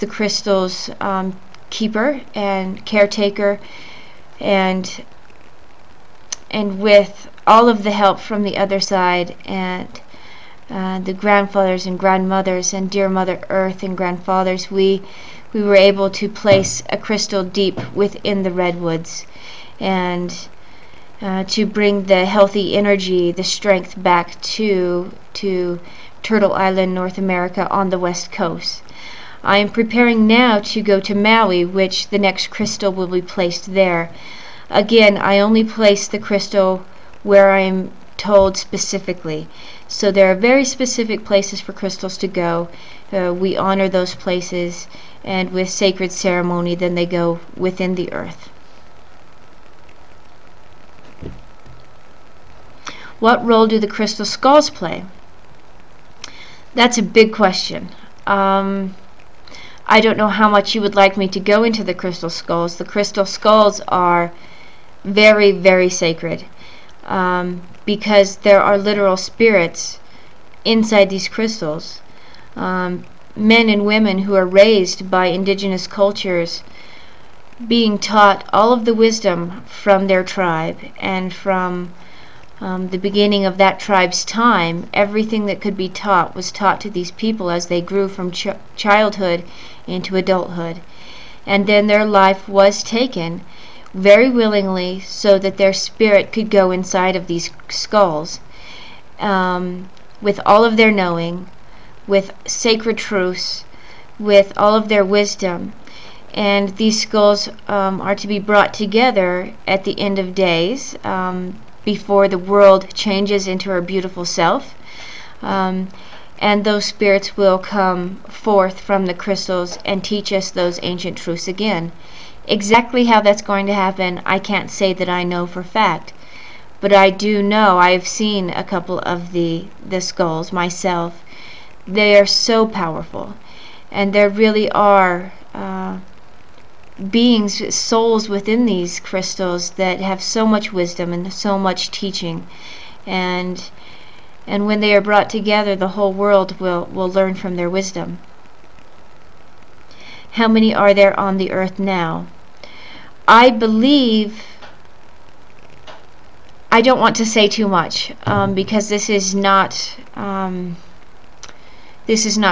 the crystal's keeper and caretaker, and with all of the help from the other side, and the grandfathers and grandmothers and dear Mother Earth and grandfathers, we were able to place a crystal deep within the redwoods, and to bring the healthy energy, the strength back to Turtle Island, North America, on the west coast. I am preparing now to go to Maui, which the next crystal will be placed there. Again, I only place the crystal where I am told specifically. So there are very specific places for crystals to go. We honor those places, and with sacred ceremony, then they go within the earth. What role do the crystal skulls play? That's a big question. I don't know how much you would like me to go into the crystal skulls. The crystal skulls are very, very sacred, because there are literal spirits inside these crystals. Men and women who are raised by indigenous cultures, being taught all of the wisdom from their tribe, and from the beginning of that tribe's time, everything that could be taught was taught to these people as they grew from childhood into adulthood. And then their life was taken very willingly so that their spirit could go inside of these skulls, with all of their knowing, with sacred truths, with all of their wisdom. And these skulls are to be brought together at the end of days, before the world changes into her beautiful self, and those spirits will come forth from the crystals and teach us those ancient truths again. Exactly how that's going to happen, I can't say that I know for fact, but I do know I've seen a couple of the skulls myself. They are so powerful, and there really are beings, souls within these crystals that have so much wisdom and so much teaching, and when they are brought together, the whole world will learn from their wisdom. How many are there on the earth now? I believe, I don't want to say too much, because this is not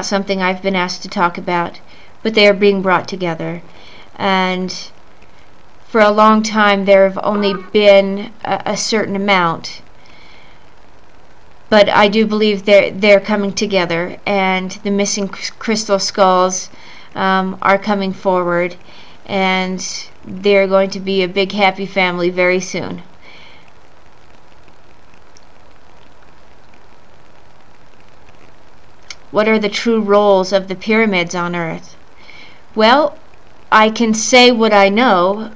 something I've been asked to talk about, but they are being brought together. And for a long time there have only been a certain amount, but I do believe they're coming together, and the missing crystal skulls are coming forward, and they're going to be a big happy family very soon. What are the true roles of the pyramids on Earth? Well, I can say what I know,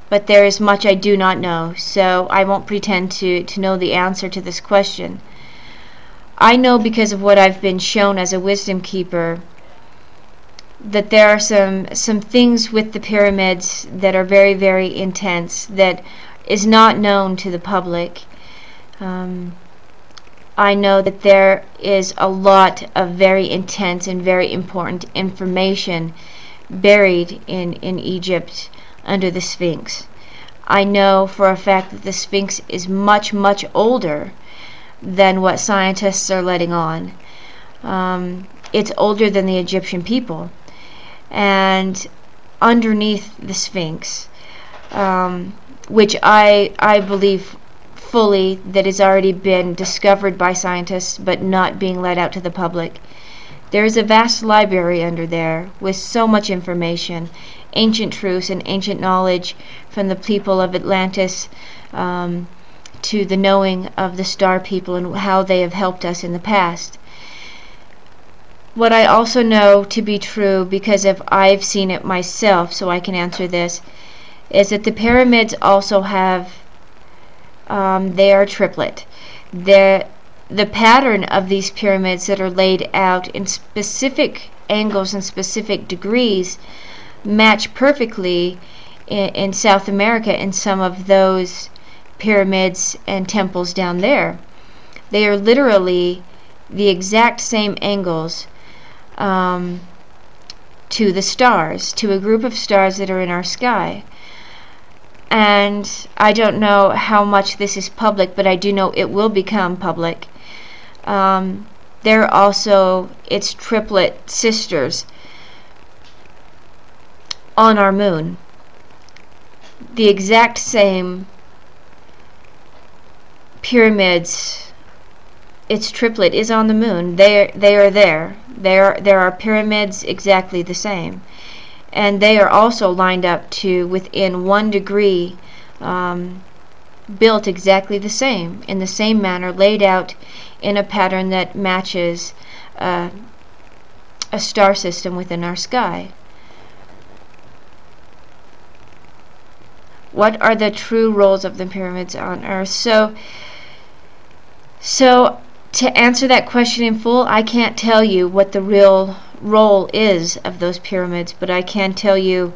but there is much I do not know, so I won't pretend to know the answer to this question. I know, because of what I've been shown as a wisdom keeper, that there are some things with the pyramids that are very, very intense, that is not known to the public. I know that there is a lot of very intense and very important information buried in Egypt under the Sphinx. I know for a fact that the Sphinx is much, much older than what scientists are letting on. It's older than the Egyptian people. And underneath the Sphinx, which I believe fully that has already been discovered by scientists but not being let out to the public, there is a vast library under there with so much information, ancient truths and ancient knowledge from the people of Atlantis, to the knowing of the star people and how they have helped us in the past. What I also know to be true, because I've seen it myself, so I can answer this, is that the pyramids also have, they are triplet. The pattern of these pyramids that are laid out in specific angles and specific degrees match perfectly in South America in some of those pyramids and temples down there. They are literally the exact same angles, to the stars, to a group of stars that are in our sky. And I don't know how much this is public, but I do know it will become public. They're also its triplet sisters on our moon. The exact same pyramids, its triplet is on the moon. They are there. There are pyramids exactly the same. And they are also lined up to within 1 degree, built exactly the same, in the same manner, laid out in a pattern that matches a star system within our sky. What are the true roles of the pyramids on Earth? So to answer that question in full, I can't tell you what the real role is of those pyramids, but I can tell you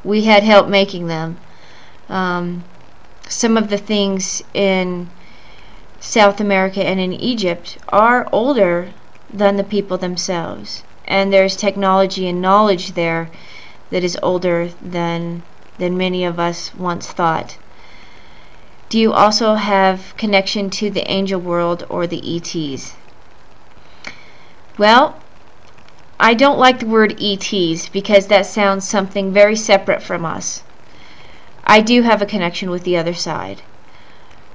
we had help making them. Some of the things in South America and in Egypt are older than the people themselves, and there's technology and knowledge there that is older than many of us once thought. Do you also have connection to the angel world or the ETs? Well, I don't like the word ETs because that sounds something very separate from us. I do have a connection with the other side.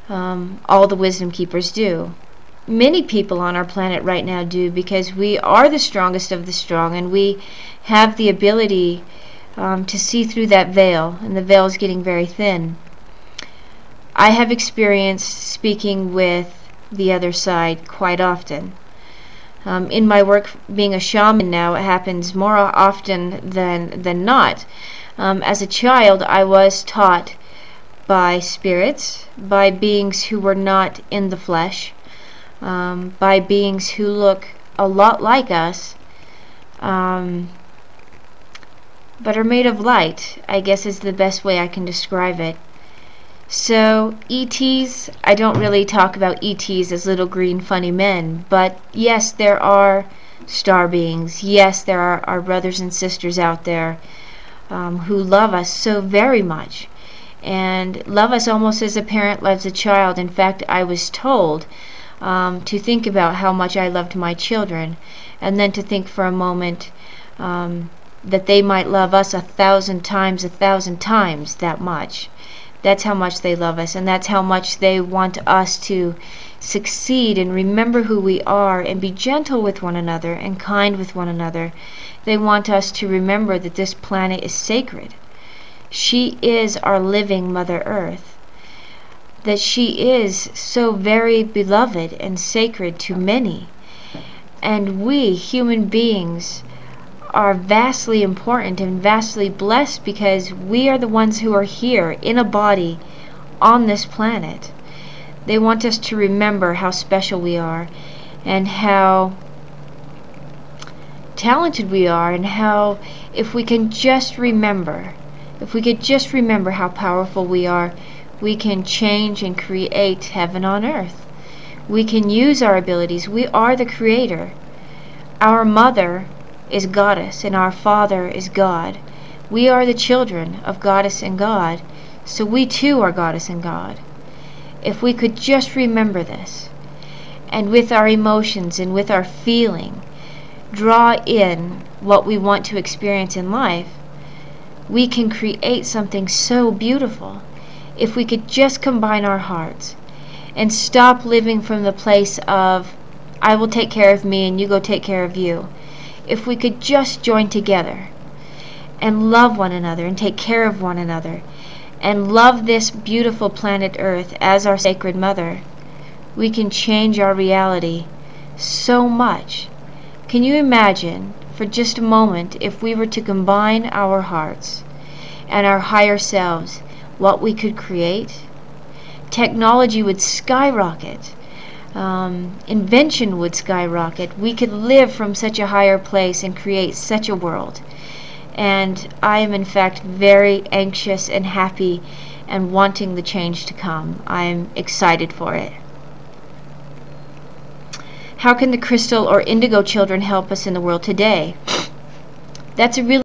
All the wisdom keepers do. Many people on our planet right now do, because we are the strongest of the strong, and we have the ability to see through that veil, and the veil is getting very thin. I have experienced speaking with the other side quite often. In my work being a shaman now, it happens more often than not. As a child, I was taught by spirits, by beings who were not in the flesh, by beings who look a lot like us, but are made of light, I guess is the best way I can describe it. So ETs, I don't really talk about ETs as little green funny men, but yes, there are star beings. Yes, there are our brothers and sisters out there who love us so very much, and love us almost as a parent loves a child. In fact, I was told to think about how much I loved my children, and then to think for a moment that they might love us 1,000 times, 1,000 times that much. That's how much they love us, and that's how much they want us to succeed and remember who we are and be gentle with one another and kind with one another. They want us to remember that this planet is sacred. She is our living Mother Earth, that she is so very beloved and sacred to many, and we human beings are vastly important and vastly blessed because we are the ones who are here in a body on this planet. They want us to remember how special we are and how talented we are, and how if we can just remember, if we could just remember how powerful we are, we can change and create heaven on earth. We can use our abilities. We are the creator. Our mother is Goddess, and our Father is God. We are the children of Goddess and God, so we too are Goddess and God. If we could just remember this, and with our emotions and with our feeling, draw in what we want to experience in life, we can create something so beautiful. If we could just combine our hearts and stop living from the place of, I will take care of me and you go take care of you. If we could just join together and love one another and take care of one another and love this beautiful planet Earth as our sacred mother, we can change our reality so much. Can you imagine for just a moment if we were to combine our hearts and our higher selves, what we could create? Technology would skyrocket. Invention would skyrocket. We could live from such a higher place and create such a world. And I am in fact very anxious and happy and wanting the change to come. I'm excited for it. How can the crystal or indigo children help us in the world today? That's a really